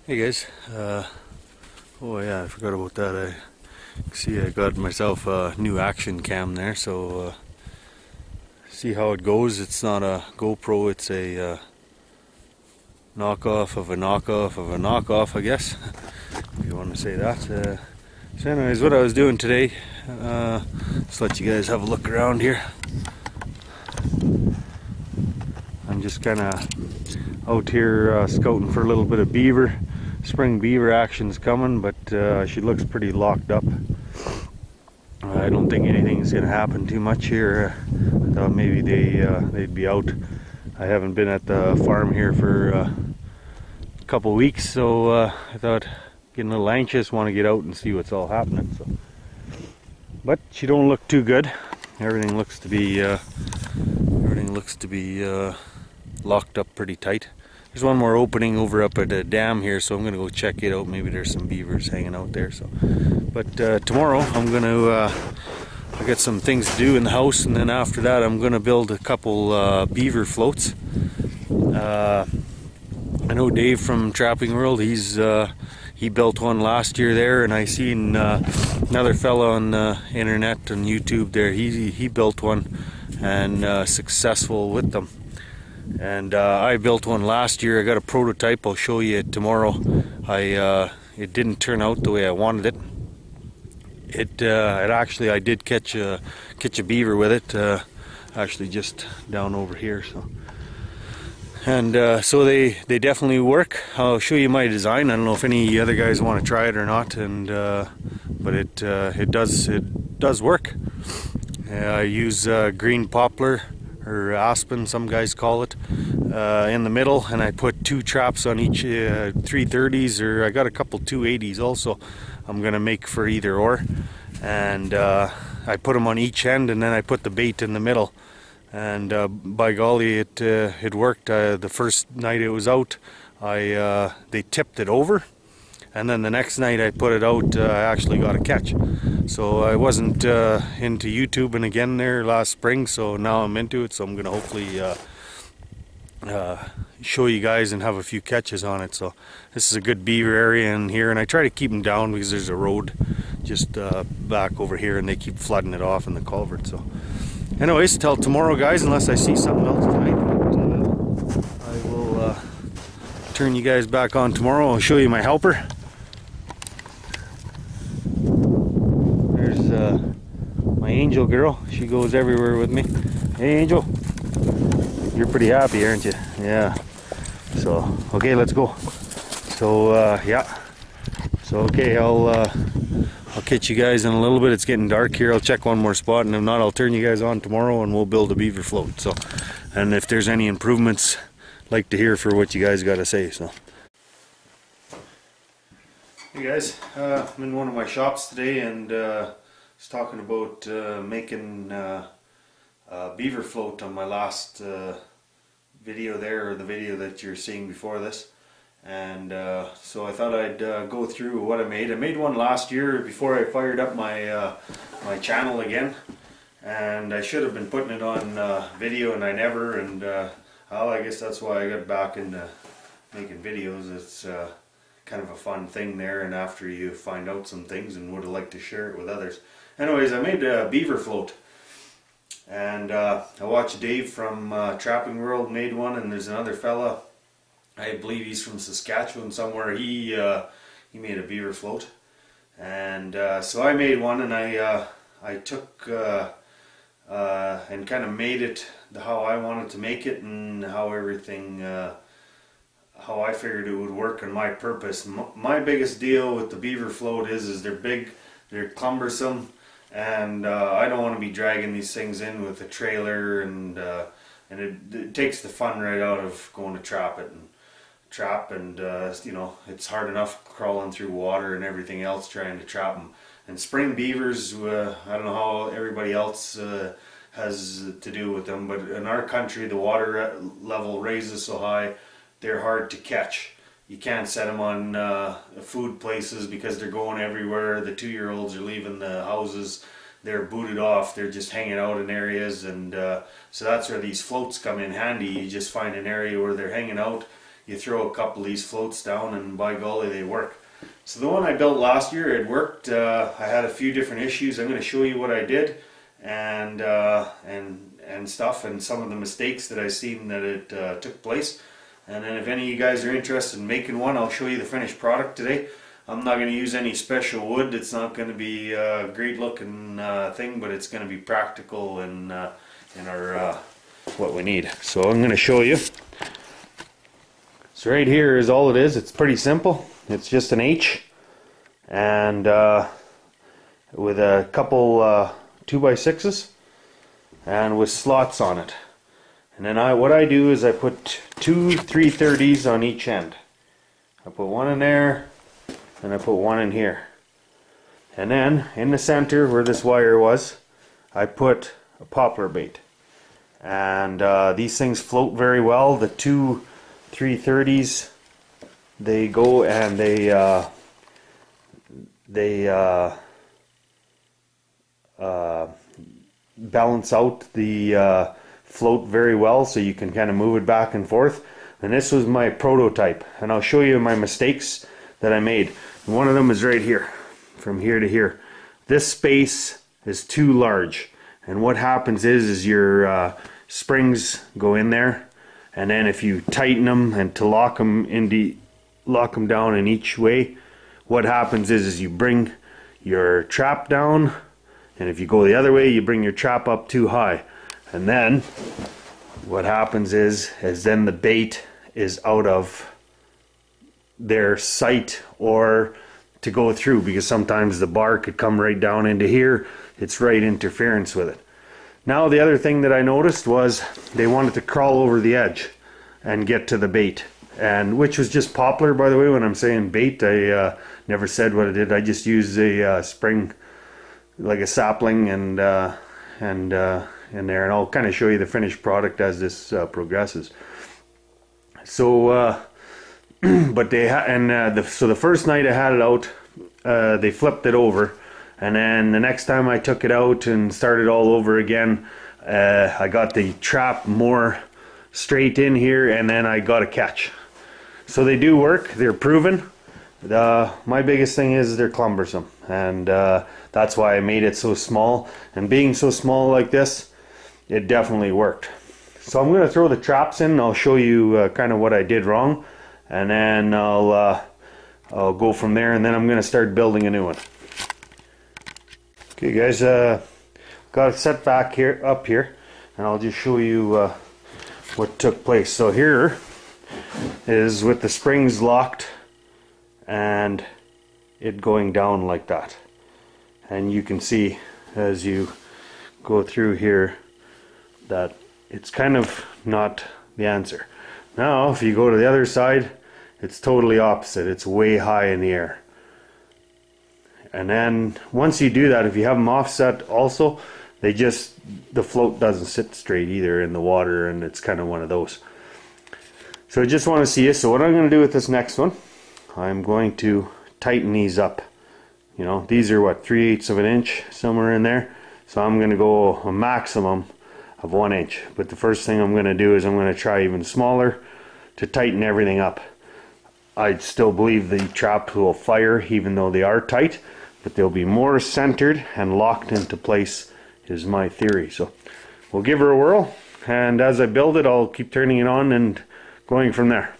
Hey guys, oh yeah, I forgot about that. I got myself a new action cam there, so see how it goes. It's not a GoPro, it's a knockoff of a knockoff of a knockoff, I guess, if you want to say that. So anyways, what I was doing today, just let you guys have a look around here. I'm just kind of out here scouting for a little bit of beaver. Spring beaver action's coming, but she looks pretty locked up. I don't think anything's going to happen too much here. I thought maybe they'd be out. I haven't been at the farm here for a couple weeks, so I thought, getting a little anxious, want to get out and see what's all happening. So, but she don't look too good. Everything looks to be locked up pretty tight. There's one more opening over up at the dam here, so I'm gonna go check it out. Maybe there's some beavers hanging out there. So, but tomorrow I'm gonna I got some things to do in the house, and then after that I'm gonna build a couple beaver floats. I know Dave from Trapping World. He built one last year there, and I seen another fella on the internet on YouTube there. He built one and successful with them. And I built one last year. I got a prototype. I'll show you it tomorrow. It didn't turn out the way I wanted it. It actually, I did catch a beaver with it. Actually, just down over here. So, and so they definitely work. I'll show you my design. I don't know if any other guys want to try it or not. And but it does work. I use green poplar, or aspen, some guys call it, in the middle, and I put two traps on each 330s, or I got a couple 280s also. I'm gonna make for either or, and I put them on each end, and then I put the bait in the middle, and by golly, it worked. The first night it was out, they tipped it over, and then the next night I put it out, I actually got a catch. So I wasn't into YouTubing again there last spring, so now I'm into it. So I'm gonna hopefully show you guys and have a few catches on it. So this is a good beaver area in here, and I try to keep them down because there's a road just back over here, and they keep flooding it off in the culvert. So anyways, till tomorrow guys, unless I see something else tonight. But, I will turn you guys back on tomorrow. I'll show you my helper. My angel girl, she goes everywhere with me. Hey Angel, you're pretty happy, aren't you? Yeah. So okay, let's go. So yeah. So okay, I'll catch you guys in a little bit. It's getting dark here. I'll check one more spot, and if not, I'll turn you guys on tomorrow, and we'll build a beaver float. So, and if there's any improvements, I'd like to hear for what you guys got to say. So. Hey guys, I'm in one of my shops today, and I was talking about making a beaver float on my last video there, or the video that you're seeing before this. And so I thought I'd go through what I made. I made one last year before I fired up my my channel again, and I should have been putting it on video, and I never. And well, I guess that's why I got back into making videos. It's kind of a fun thing there, and after you find out some things, and would have liked to share it with others. Anyways, I made a beaver float, and I watched Dave from Trapping World made one, and there's another fella, I believe he's from Saskatchewan somewhere. He made a beaver float, and so I made one, and I took and kind of made it how I wanted to make it, and how everything how I figured it would work on my purpose. My biggest deal with the beaver float is they're big, they're cumbersome, and I don't want to be dragging these things in with a trailer, and it takes the fun right out of going to trap, and you know, it's hard enough crawling through water and everything else trying to trap them. And spring beavers, I don't know how everybody else has to do with them, but in our country the water level raises so high, they're hard to catch. You can't set them on food places because they're going everywhere. The 2-year-olds are leaving the houses. They're booted off. They're just hanging out in areas, and so that's where these floats come in handy. You just find an area where they're hanging out. you throw a couple of these floats down and by golly they work. So the one I built last year, it worked. I had a few different issues. I'm going to show you what I did and stuff, and some of the mistakes that I seen that it took place. And then if any of you guys are interested in making one, I'll show you the finished product today. I'm not going to use any special wood. It's not going to be a great looking thing, but it's going to be practical in our what we need. So I'm going to show you. So right here is all it is. It's pretty simple. It's just an H and with a couple 2x6s and with slots on it. And then what I do is I put two 330s on each end. I put one in there and I put one in here. And then in the center where this wire was, I put a poplar bait. And these things float very well. The two 330s, they go and they balance out the float very well, so you can kind of move it back and forth. And this was my prototype, and I'll show you my mistakes that I made. And one of them is right here, from here to here. This space is too large, and what happens is your springs go in there, and then if you tighten them and to lock them down in each way, what happens is you bring your trap down, and if you go the other way, you bring your trap up too high. And then what happens is then the bait is out of their sight or to go through, because sometimes the bar could come right down into here. It's right interference with it. Now the other thing that I noticed was they wanted to crawl over the edge and get to the bait, and which was just poplar, by the way. When I'm saying bait, I never said what I did. I just used a spring, like a sapling, and in there, and I'll kind of show you the finished product as this progresses. So but they so the first night I had it out, they flipped it over, and then the next time I took it out and started all over again, I got the trap more straight in here, and then I got a catch. So they do work. They're proven. My biggest thing is they're cumbersome, and that's why I made it so small. And being so small like this, it definitely worked. So I'm going to throw the traps in. I'll show you kind of what I did wrong, and then I'll go from there, and then I'm going to start building a new one. Okay guys, got it set back here, up here, and I'll just show you what took place. So here is with the springs locked and it going down like that, and you can see as you go through here that it's kind of not the answer. Now if you go to the other side, it's totally opposite. It's way high in the air. And then once you do that, if you have them offset also, the float doesn't sit straight either in the water, and it's kind of one of those. So I just want to see it. So what I'm going to do with this next one, I'm going to tighten these up. You know, these are what, 3/8 of an inch, somewhere in there. So I'm going to go a maximum of 1 inch. But the first thing I'm going to do is I'm going to try even smaller to tighten everything up. I still believe the traps will fire even though they are tight, but they'll be more centered and locked into place is my theory. So we'll give her a whirl, and as I build it, I'll keep turning it on and going from there.